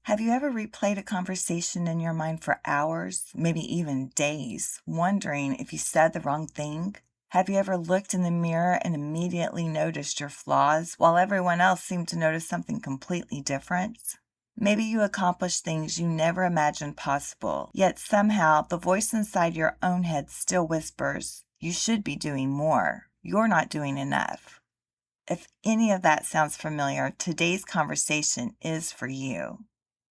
Have you ever replayed a conversation in your mind for hours, maybe even days, wondering if you said the wrong thing? Have you ever looked in the mirror and immediately noticed your flaws while everyone else seemed to notice something completely different? Maybe you accomplished things you never imagined possible, yet somehow the voice inside your own head still whispers, you should be doing more. You're not doing enough. If any of that sounds familiar, today's conversation is for you.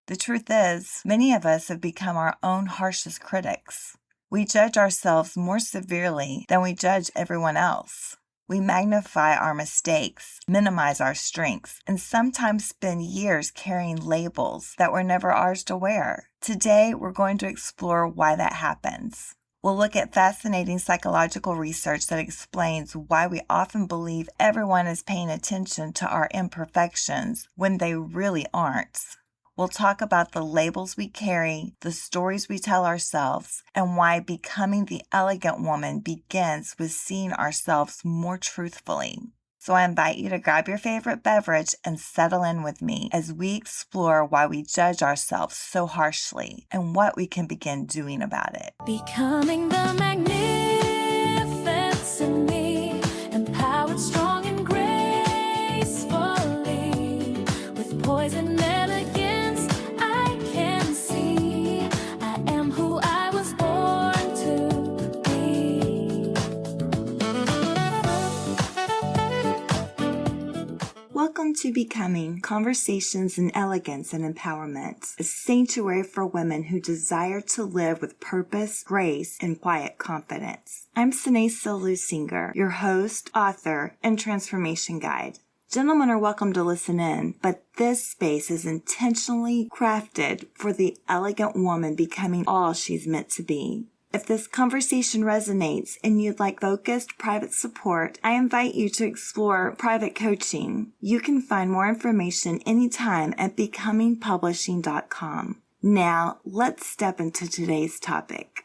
The truth is, many of us have become our own harshest critics. We judge ourselves more severely than we judge everyone else. We magnify our mistakes, minimize our strengths, and sometimes spend years carrying labels that were never ours to wear. Today, we're going to explore why that happens. We'll look at fascinating psychological research that explains why we often believe everyone is paying attention to our imperfections when they really aren't. We'll talk about the labels we carry, the stories we tell ourselves, and why becoming the elegant woman begins with seeing ourselves more truthfully. So I invite you to grab your favorite beverage and settle in with me as we explore why we judge ourselves so harshly and what we can begin doing about it. Becoming the magnificent me, empowered, strong, and gracefully, with poise and elegance, I can see I am who I was born to be. Welcome to Becoming Conversations in Elegance and Empowerment, a sanctuary for women who desire to live with purpose, grace, and quiet confidence. I'm Sinesa Lusinger, your host, author, and transformation guide. Gentlemen are welcome to listen in, but this space is intentionally crafted for the elegant woman becoming all she's meant to be. If this conversation resonates and you'd like focused private support, I invite you to explore private coaching. You can find more information anytime at becomingpublishing.com. Now, let's step into today's topic.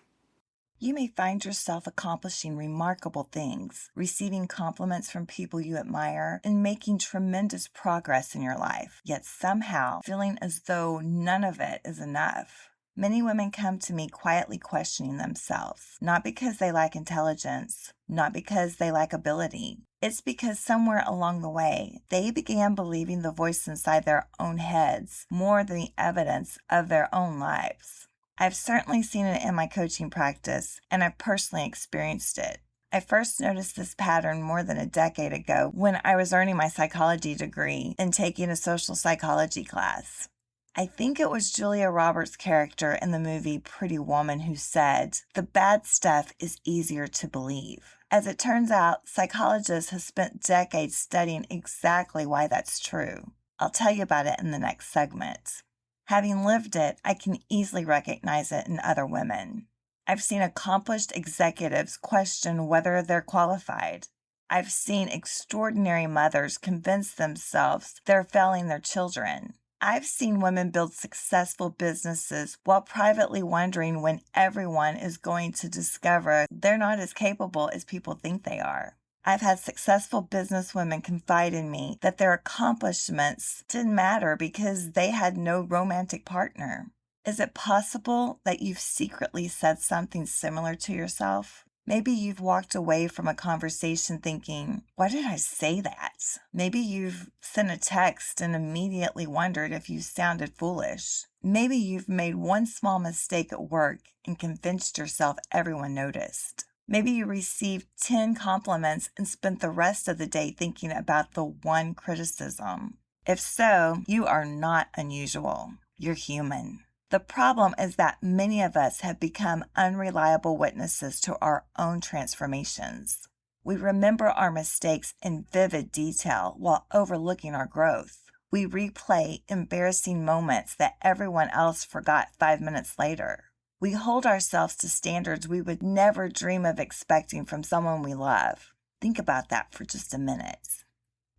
You may find yourself accomplishing remarkable things, receiving compliments from people you admire, and making tremendous progress in your life, yet somehow feeling as though none of it is enough. Many women come to me quietly questioning themselves, not because they lack intelligence, not because they lack ability. It's because somewhere along the way, they began believing the voice inside their own heads more than the evidence of their own lives. I've certainly seen it in my coaching practice, and I've personally experienced it. I first noticed this pattern more than a decade ago when I was earning my psychology degree and taking a social psychology class. I think it was Julia Roberts' character in the movie Pretty Woman who said, "The bad stuff is easier to believe." As it turns out, psychologists have spent decades studying exactly why that's true. I'll tell you about it in the next segment. Having lived it, I can easily recognize it in other women. I've seen accomplished executives question whether they're qualified. I've seen extraordinary mothers convince themselves they're failing their children. I've seen women build successful businesses while privately wondering when everyone is going to discover they're not as capable as people think they are. I've had successful businesswomen confide in me that their accomplishments didn't matter because they had no romantic partner. Is it possible that you've secretly said something similar to yourself? Maybe you've walked away from a conversation thinking, why did I say that? Maybe you've sent a text and immediately wondered if you sounded foolish. Maybe you've made one small mistake at work and convinced yourself everyone noticed. Maybe you received 10 compliments and spent the rest of the day thinking about the one criticism. If so, you are not unusual. You're human. The problem is that many of us have become unreliable witnesses to our own transformations. We remember our mistakes in vivid detail while overlooking our growth. We replay embarrassing moments that everyone else forgot 5 minutes later. We hold ourselves to standards we would never dream of expecting from someone we love. Think about that for just a minute.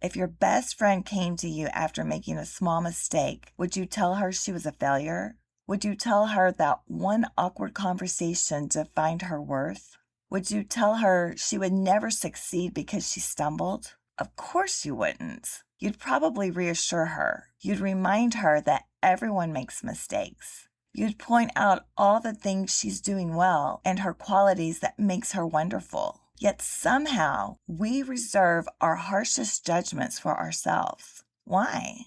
If your best friend came to you after making a small mistake, would you tell her she was a failure? Would you tell her that one awkward conversation defined her worth? Would you tell her she would never succeed because she stumbled? Of course you wouldn't. You'd probably reassure her. You'd remind her that everyone makes mistakes. You'd point out all the things she's doing well and her qualities that makes her wonderful. Yet somehow we reserve our harshest judgments for ourselves. Why?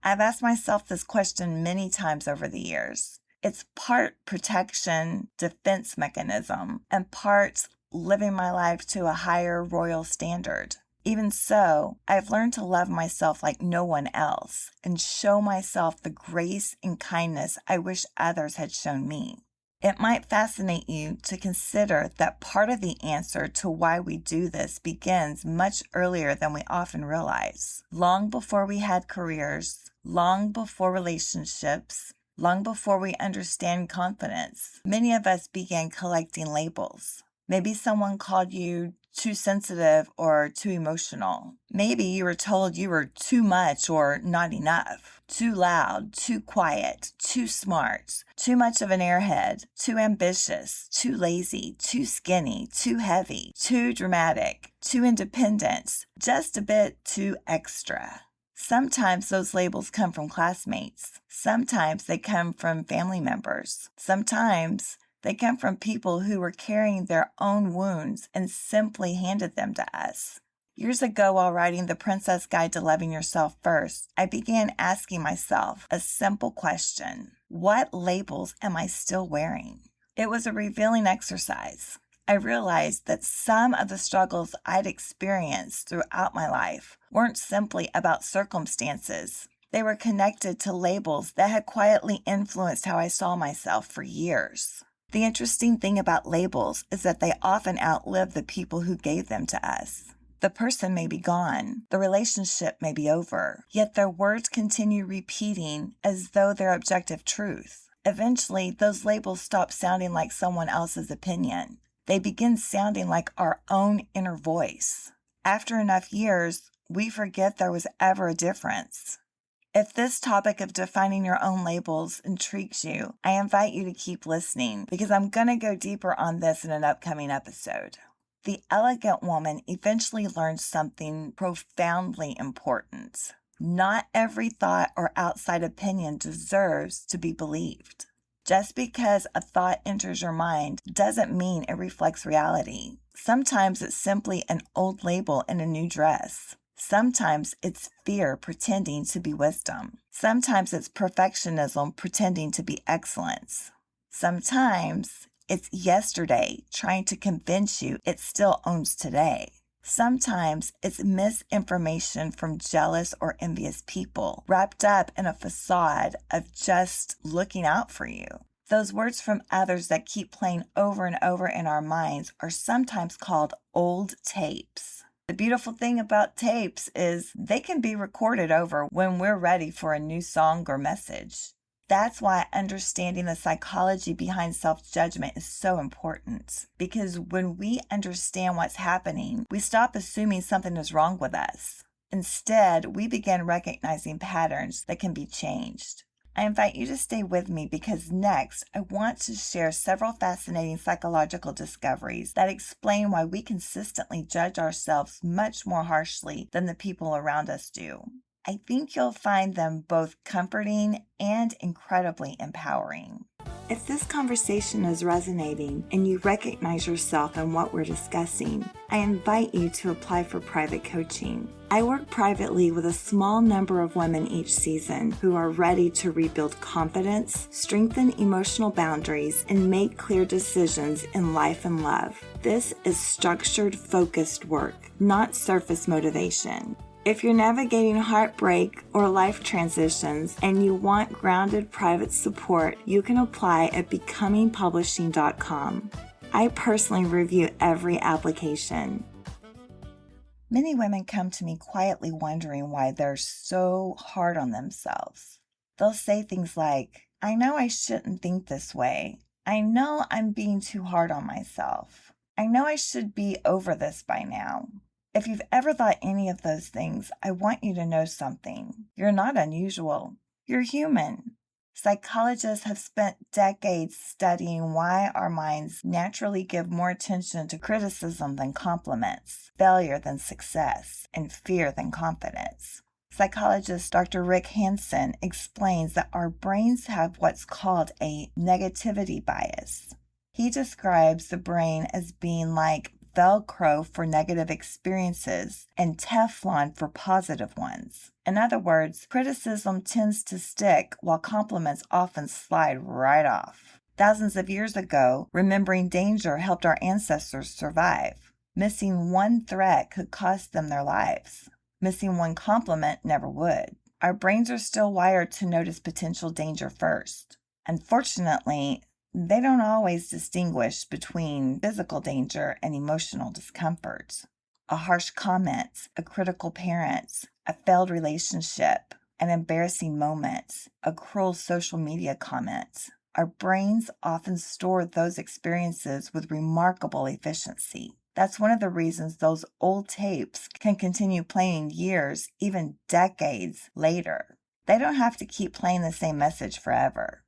I've asked myself this question many times over the years. It's part protection, defense mechanism, and part living my life to a higher royal standard. Even so, I've learned to love myself like no one else and show myself the grace and kindness I wish others had shown me. It might fascinate you to consider that part of the answer to why we do this begins much earlier than we often realize. Long before we had careers, long before relationships, long before we understand confidence, many of us began collecting labels. Maybe someone called you too sensitive or too emotional. Maybe you were told you were too much or not enough, too loud, too quiet, too smart, too much of an airhead, too ambitious, too lazy, too skinny, too heavy, too dramatic, too independent, just a bit too extra. Sometimes those labels come from classmates. Sometimes they come from family members. Sometimes they come from people who were carrying their own wounds and simply handed them to us. Years ago, while writing The Princess Guide to Loving Yourself First, I began asking myself a simple question: what labels am I still wearing? It was a revealing exercise. I realized that some of the struggles I'd experienced throughout my life weren't simply about circumstances. They were connected to labels that had quietly influenced how I saw myself for years. The interesting thing about labels is that they often outlive the people who gave them to us. The person may be gone, the relationship may be over, yet their words continue repeating as though they're objective truth. Eventually, those labels stop sounding like someone else's opinion. They begin sounding like our own inner voice. After enough years, we forget there was ever a difference. If this topic of defining your own labels intrigues you, I invite you to keep listening because I'm going to go deeper on this in an upcoming episode. The elegant woman eventually learns something profoundly important. Not every thought or outside opinion deserves to be believed. Just because a thought enters your mind doesn't mean it reflects reality. Sometimes it's simply an old label in a new dress. Sometimes it's fear pretending to be wisdom. Sometimes it's perfectionism pretending to be excellence. Sometimes it's yesterday trying to convince you it still owns today. Sometimes it's misinformation from jealous or envious people wrapped up in a facade of just looking out for you. Those words from others that keep playing over and over in our minds are sometimes called old tapes. The beautiful thing about tapes is they can be recorded over when we're ready for a new song or message. That's why understanding the psychology behind self-judgment is so important. Because when we understand what's happening, we stop assuming something is wrong with us. Instead, we begin recognizing patterns that can be changed. I invite you to stay with me because next, I want to share several fascinating psychological discoveries that explain why we consistently judge ourselves much more harshly than the people around us do. I think you'll find them both comforting and incredibly empowering. If this conversation is resonating and you recognize yourself in what we're discussing, I invite you to apply for private coaching. I work privately with a small number of women each season who are ready to rebuild confidence, strengthen emotional boundaries, and make clear decisions in life and love. This is structured, focused work, not surface motivation. If you're navigating heartbreak or life transitions and you want grounded private support, you can apply at becomingpublishing.com. I personally review every application. Many women come to me quietly wondering why they're so hard on themselves. They'll say things like, I know I shouldn't think this way. I know I'm being too hard on myself. I know I should be over this by now. If you've ever thought any of those things, I want you to know something. You're not unusual. You're human. Psychologists have spent decades studying why our minds naturally give more attention to criticism than compliments, failure than success, and fear than confidence. Psychologist Dr. Rick Hansen explains that our brains have what's called a negativity bias. He describes the brain as being like Velcro for negative experiences and Teflon for positive ones. In other words, criticism tends to stick while compliments often slide right off. Thousands of years ago, remembering danger helped our ancestors survive. Missing one threat could cost them their lives. Missing one compliment never would. Our brains are still wired to notice potential danger first. Unfortunately, they don't always distinguish between physical danger and emotional discomfort. A harsh comment, a critical parent, a failed relationship, an embarrassing moment, a cruel social media comment. Our brains often store those experiences with remarkable efficiency. That's one of the reasons those old tapes can continue playing years, even decades later. They don't have to keep playing the same message forever.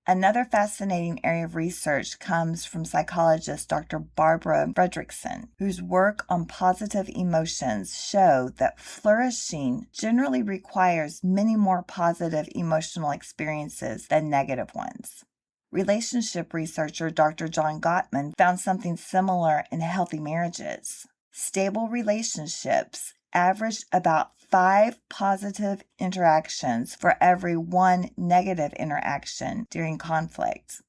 Another fascinating area of research comes from psychologist Dr. Barbara Fredrickson, whose work on positive emotions show that flourishing generally requires many more positive emotional experiences than negative ones. Relationship researcher Dr. John Gottman found something similar in healthy marriages. Stable relationships averaged about 5 positive interactions for every 1 negative interaction during conflict.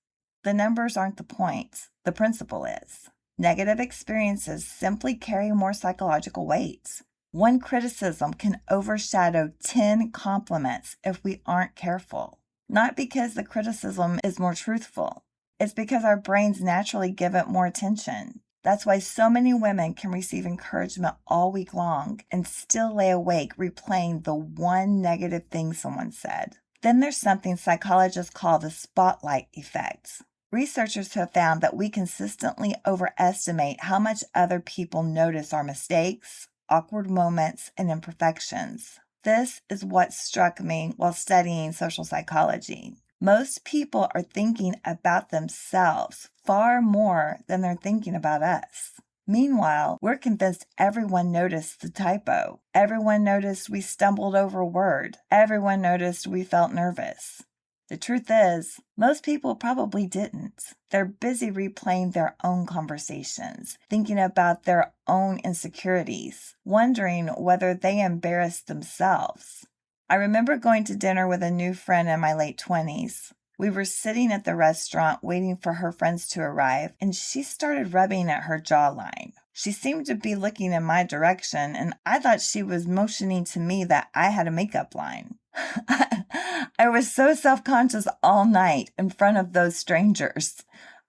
The numbers aren't the point. The principle is. Negative experiences simply carry more psychological weight. One criticism can overshadow 10 compliments if we aren't careful. Not because the criticism is more truthful. It's because our brains naturally give it more attention. That's why so many women can receive encouragement all week long and still lay awake replaying the one negative thing someone said. Then there's something psychologists call the spotlight effect. Researchers have found that we consistently overestimate how much other people notice our mistakes, awkward moments, and imperfections. This is what struck me while studying social psychology. Most people are thinking about themselves far more than they're thinking about us. Meanwhile, we're convinced everyone noticed the typo. Everyone noticed we stumbled over a word. Everyone noticed we felt nervous. The truth is, most people probably didn't. They're busy replaying their own conversations, thinking about their own insecurities, wondering whether they embarrassed themselves. I remember going to dinner with a new friend in my late 20s. We were sitting at the restaurant waiting for her friends to arrive, and she started rubbing at her jawline. She seemed to be looking in my direction, and I thought she was motioning to me that I had a makeup line. I was so self-conscious all night in front of those strangers.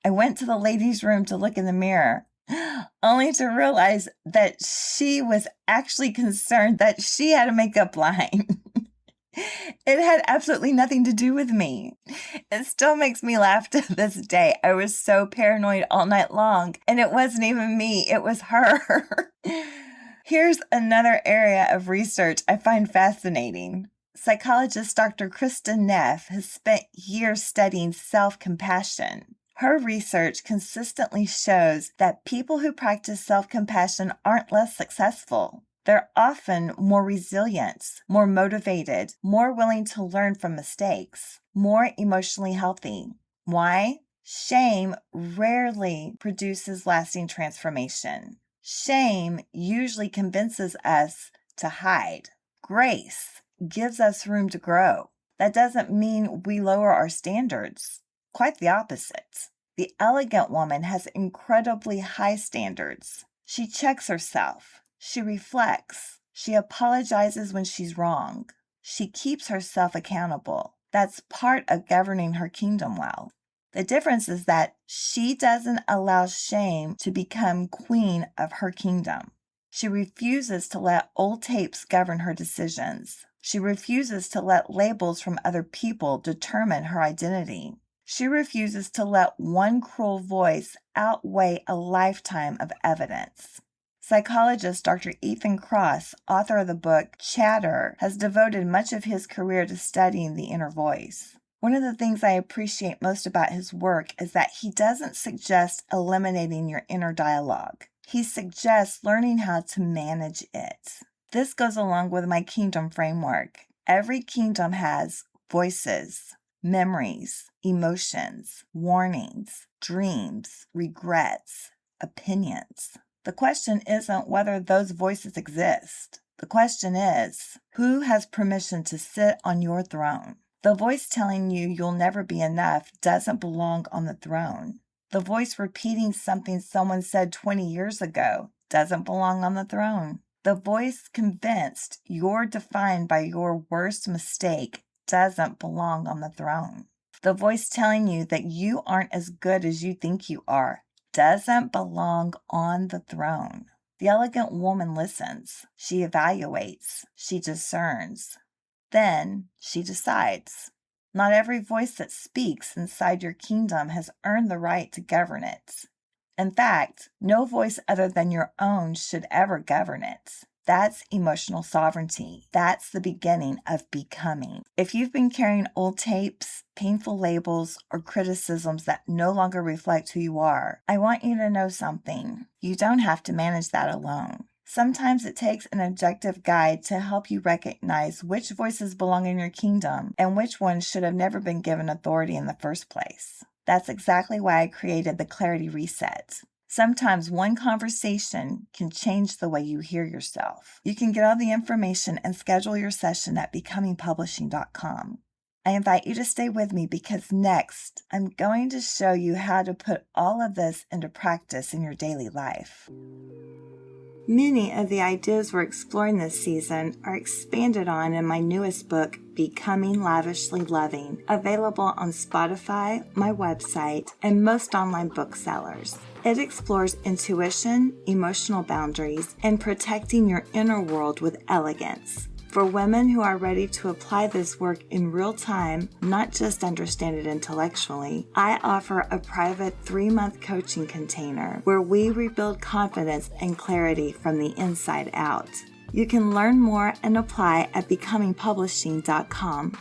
I went to the ladies' room to look in the mirror, only to realize that she was actually concerned that she had a makeup line. It had absolutely nothing to do with me. It still makes me laugh to this day. I was so paranoid all night long, and it wasn't even me, it was her. Here's another area of research I find fascinating. Psychologist Dr. Kristen Neff has spent years studying self-compassion. Her research consistently shows that people who practice self-compassion aren't less successful. They're often more resilient, more motivated, more willing to learn from mistakes, more emotionally healthy. Why? Shame rarely produces lasting transformation. Shame usually convinces us to hide. Grace gives us room to grow. That doesn't mean we lower our standards. Quite the opposite. The elegant woman has incredibly high standards. She checks herself. She reflects. She apologizes when she's wrong. She keeps herself accountable. That's part of governing her kingdom well. The difference is that she doesn't allow shame to become queen of her kingdom. She refuses to let old tapes govern her decisions. She refuses to let labels from other people determine her identity. She refuses to let one cruel voice outweigh a lifetime of evidence. Psychologist Dr. Ethan Kross, author of the book Chatter, has devoted much of his career to studying the inner voice. One of the things I appreciate most about his work is that he doesn't suggest eliminating your inner dialogue. He suggests learning how to manage it. This goes along with my kingdom framework. Every kingdom has voices, memories, emotions, warnings, dreams, regrets, opinions. The question isn't whether those voices exist. The question is, who has permission to sit on your throne? The voice telling you you'll never be enough doesn't belong on the throne. The voice repeating something someone said 20 years ago doesn't belong on the throne. The voice convinced you're defined by your worst mistake doesn't belong on the throne. The voice telling you that you aren't as good as you think you are doesn't belong on the throne. The elegant woman listens. She evaluates. She discerns. Then she decides. Not every voice that speaks inside your kingdom has earned the right to govern it. In fact, no voice other than your own should ever govern it. That's emotional sovereignty. That's the beginning of becoming. If you've been carrying old tapes, painful labels, or criticisms that no longer reflect who you are, I want you to know something. You don't have to manage that alone. Sometimes it takes an objective guide to help you recognize which voices belong in your kingdom and which ones should have never been given authority in the first place. That's exactly why I created the Clarity Reset. Sometimes one conversation can change the way you hear yourself. You can get all the information and schedule your session at becomingpublishing.com. I invite you to stay with me because next, I'm going to show you how to put all of this into practice in your daily life. Many of the ideas we're exploring this season are expanded on in my newest book, Becoming Lavishly Loving, available on Spotify, my website, and most online booksellers. It explores intuition, emotional boundaries, and protecting your inner world with elegance. For women who are ready to apply this work in real time, not just understand it intellectually, I offer a private 3-month coaching container where we rebuild confidence and clarity from the inside out. You can learn more and apply at becomingpublishing.com.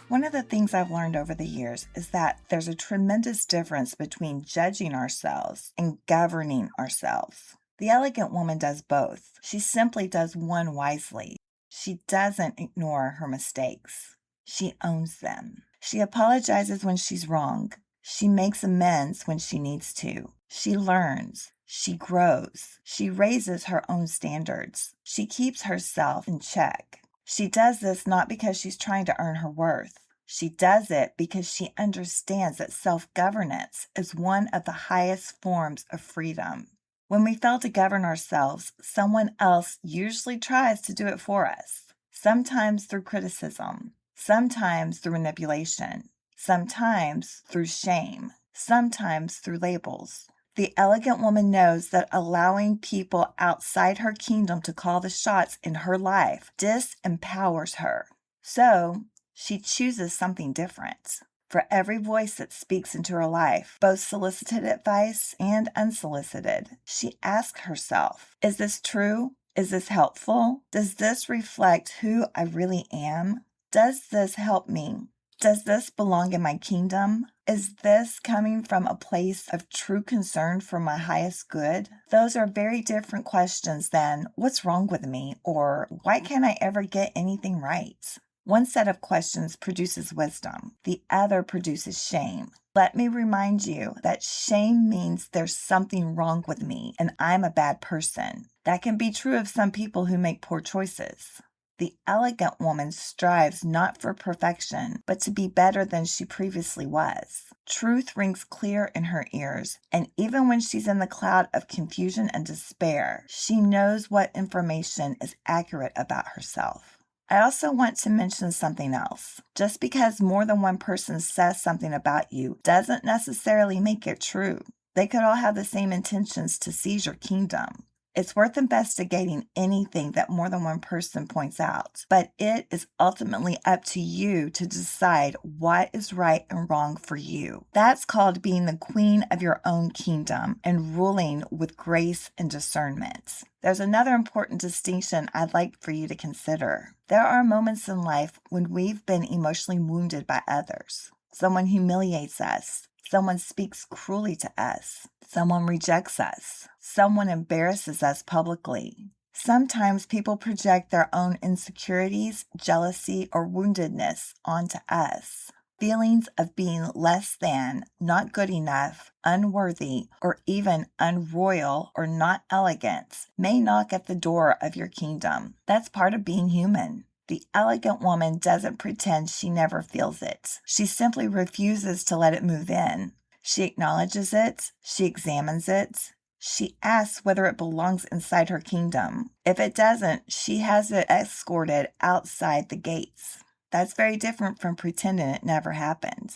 One of the things I've learned over the years is that there's a tremendous difference between judging ourselves and governing ourselves. The elegant woman does both. She simply does one wisely. She doesn't ignore her mistakes. She owns them. She apologizes when she's wrong. She makes amends when she needs to. She learns. She grows. She raises her own standards. She keeps herself in check. She does this not because she's trying to earn her worth. She does it because she understands that self-governance is one of the highest forms of freedom. When we fail to govern ourselves, someone else usually tries to do it for us, sometimes through criticism, sometimes through manipulation, sometimes through shame, sometimes through labels. The elegant woman knows that allowing people outside her kingdom to call the shots in her life disempowers her. So she chooses something different. For every voice that speaks into her life, both solicited advice and unsolicited, she asks herself, is this true? Is this helpful? Does this reflect who I really am? Does this help me? Does this belong in my kingdom? Is this coming from a place of true concern for my highest good? Those are very different questions than, what's wrong with me? Or why can't I ever get anything right? One set of questions produces wisdom. The other produces shame. Let me remind you that shame means there's something wrong with me and I'm a bad person. That can be true of some people who make poor choices. The elegant woman strives not for perfection, but to be better than she previously was. Truth rings clear in her ears, and even when she's in the cloud of confusion and despair, she knows what information is accurate about herself. I also want to mention something else. Just because more than one person says something about you doesn't necessarily make it true. They could all have the same intentions to seize your kingdom. It's worth investigating anything that more than one person points out, but it is ultimately up to you to decide what is right and wrong for you. That's called being the queen of your own kingdom and ruling with grace and discernment. There's another important distinction I'd like for you to consider. There are moments in life when we've been emotionally wounded by others. Someone humiliates us. Someone speaks cruelly to us. Someone rejects us. Someone embarrasses us publicly. Sometimes people project their own insecurities, jealousy, or woundedness onto us. Feelings of being less than, not good enough, unworthy, or even unroyal or not elegant may knock at the door of your kingdom. That's part of being human. The elegant woman doesn't pretend she never feels it. She simply refuses to let it move in. She acknowledges it. She examines it. She asks whether it belongs inside her kingdom. If it doesn't, she has it escorted outside the gates. That's very different from pretending it never happened.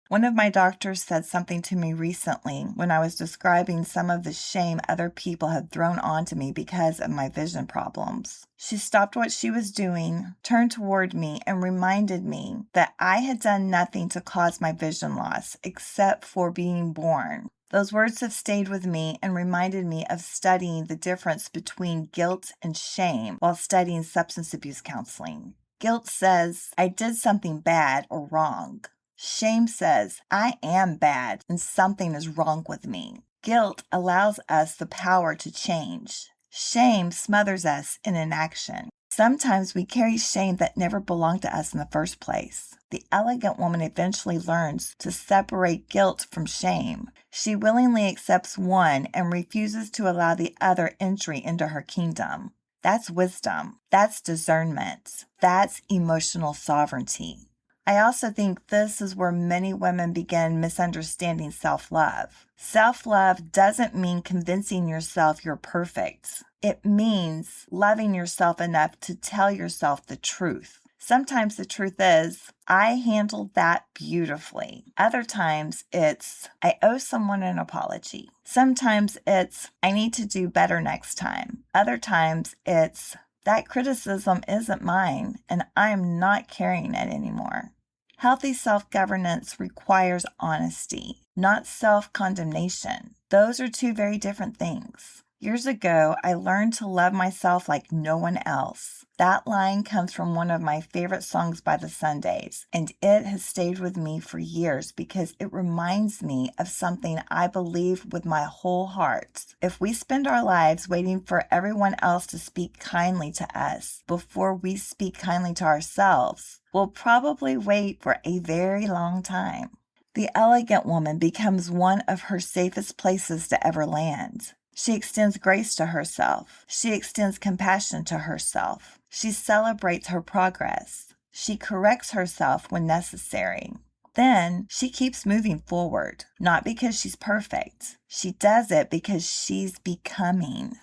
One of my doctors said something to me recently when I was describing some of the shame other people had thrown onto me because of my vision problems. She stopped what she was doing, turned toward me, and reminded me that I had done nothing to cause my vision loss except for being born. Those words have stayed with me and reminded me of studying the difference between guilt and shame while studying substance abuse counseling. Guilt says, I did something bad or wrong. Shame says, I am bad and something is wrong with me. Guilt allows us the power to change. Shame smothers us in inaction. Sometimes we carry shame that never belonged to us in the first place. The elegant woman eventually learns to separate guilt from shame. She willingly accepts one and refuses to allow the other entry into her kingdom. That's wisdom. That's discernment. That's emotional sovereignty. I also think this is where many women begin misunderstanding self-love. Self-love doesn't mean convincing yourself you're perfect. It means loving yourself enough to tell yourself the truth. Sometimes the truth is, I handled that beautifully. Other times it's, I owe someone an apology. Sometimes it's, I need to do better next time. Other times it's, that criticism isn't mine and I'm not carrying it anymore. Healthy self-governance requires honesty, not self-condemnation. Those are two very different things. Years ago, I learned to love myself like no one else. That line comes from one of my favorite songs by the Sundays, and it has stayed with me for years because it reminds me of something I believe with my whole heart. If we spend our lives waiting for everyone else to speak kindly to us before we speak kindly to ourselves, we'll probably wait for a very long time. The elegant woman becomes one of her safest places to ever land. She extends grace to herself. She extends compassion to herself. She celebrates her progress. She corrects herself when necessary. Then she keeps moving forward, not because she's perfect. She does it because she's becoming.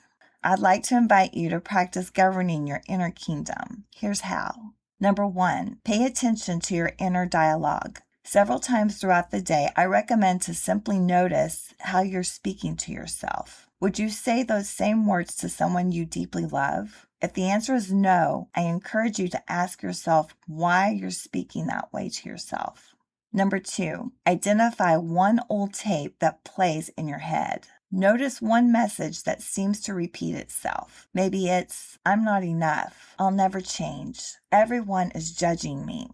I'd like to invite you to practice governing your inner kingdom. Here's how. Number 1, pay attention to your inner dialogue. Several times throughout the day, I recommend to simply notice how you're speaking to yourself. Would you say those same words to someone you deeply love? If the answer is no, I encourage you to ask yourself why you're speaking that way to yourself. Number 2, identify one old tape that plays in your head. Notice one message that seems to repeat itself. Maybe it's, I'm not enough. I'll never change. Everyone is judging me.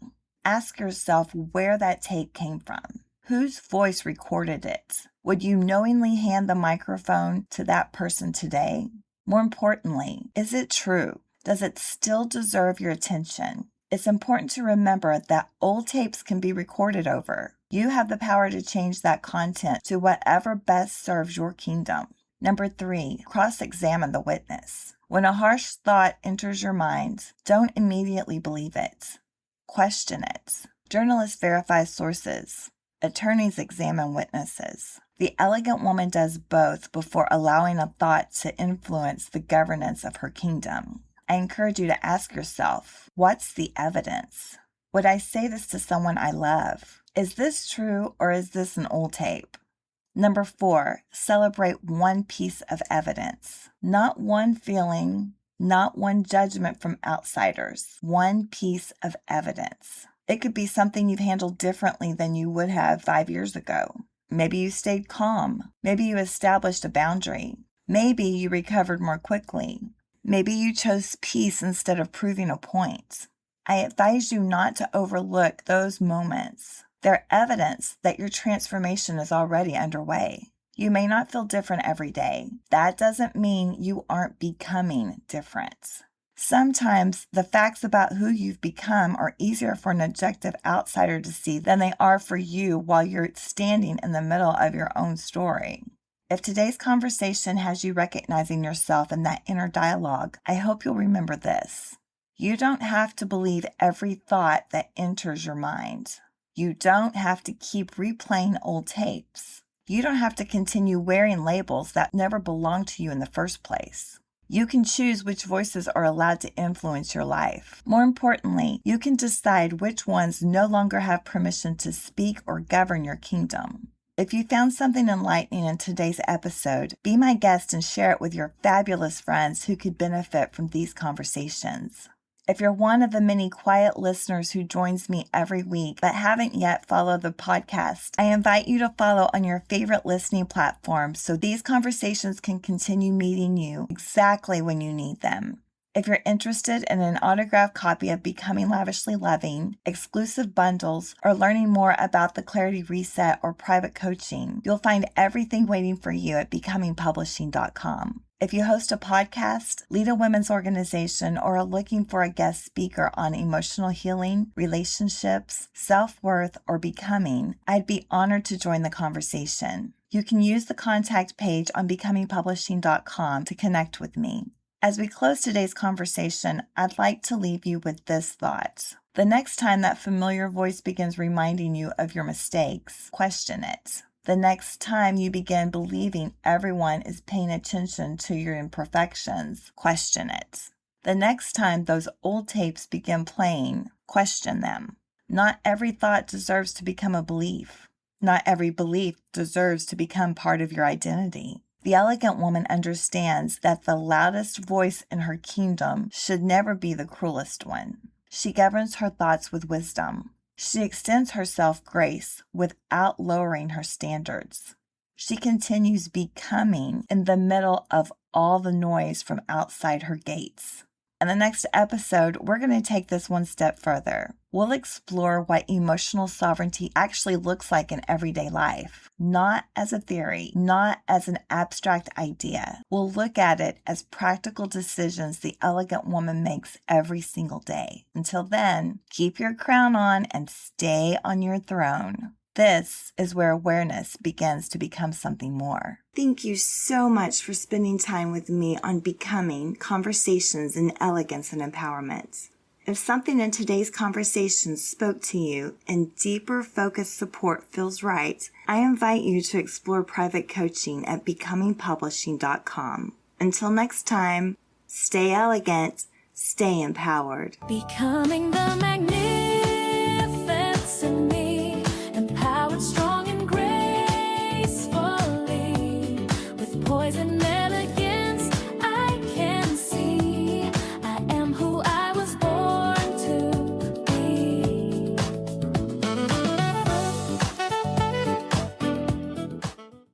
Ask yourself where that tape came from. Whose voice recorded it? Would you knowingly hand the microphone to that person today? More importantly, is it true? Does it still deserve your attention? It's important to remember that old tapes can be recorded over. You have the power to change that content to whatever best serves your kingdom. Number 3, cross-examine the witness. When a harsh thought enters your mind, don't immediately believe it. Question it. Journalists verify sources. Attorneys examine witnesses. The elegant woman does both before allowing a thought to influence the governance of her kingdom. I encourage you to ask yourself, what's the evidence? Would I say this to someone I love? Is this true or is this an old tape? Number 4, celebrate one piece of evidence. Not one feeling, not one judgment from outsiders. One piece of evidence. It could be something you've handled differently than you would have 5 years ago. Maybe you stayed calm. Maybe you established a boundary. Maybe you recovered more quickly. Maybe you chose peace instead of proving a point. I advise you not to overlook those moments. They're evidence that your transformation is already underway. You may not feel different every day. That doesn't mean you aren't becoming different. Sometimes the facts about who you've become are easier for an objective outsider to see than they are for you while you're standing in the middle of your own story. If today's conversation has you recognizing yourself in that inner dialogue, I hope you'll remember this. You don't have to believe every thought that enters your mind. You don't have to keep replaying old tapes. You don't have to continue wearing labels that never belonged to you in the first place. You can choose which voices are allowed to influence your life. More importantly, you can decide which ones no longer have permission to speak or govern your kingdom. If you found something enlightening in today's episode, be my guest and share it with your fabulous friends who could benefit from these conversations. If you're one of the many quiet listeners who joins me every week but haven't yet followed the podcast, I invite you to follow on your favorite listening platform so these conversations can continue meeting you exactly when you need them. If you're interested in an autographed copy of Becoming Lavishly Loving, exclusive bundles, or learning more about the Clarity Reset or private coaching, you'll find everything waiting for you at becomingpublishing.com. If you host a podcast, lead a women's organization, or are looking for a guest speaker on emotional healing, relationships, self-worth, or becoming, I'd be honored to join the conversation. You can use the contact page on becomingpublishing.com to connect with me. As we close today's conversation, I'd like to leave you with this thought. The next time that familiar voice begins reminding you of your mistakes, question it. The next time you begin believing everyone is paying attention to your imperfections, question it. The next time those old tapes begin playing, question them. Not every thought deserves to become a belief. Not every belief deserves to become part of your identity. The elegant woman understands that the loudest voice in her kingdom should never be the cruelest one. She governs her thoughts with wisdom. She extends herself grace without lowering her standards. She continues becoming in the middle of all the noise from outside her gates. In the next episode, we're going to take this one step further. We'll explore what emotional sovereignty actually looks like in everyday life, not as a theory, not as an abstract idea. We'll look at it as practical decisions the elegant woman makes every single day. Until then, keep your crown on and stay on your throne. This is where awareness begins to become something more. Thank you so much for spending time with me on Becoming Conversations in Elegance and Empowerment. If something in today's conversation spoke to you and deeper focused support feels right, I invite you to explore private coaching at becomingpublishing.com. Until next time, stay elegant, stay empowered. Becoming the magnet.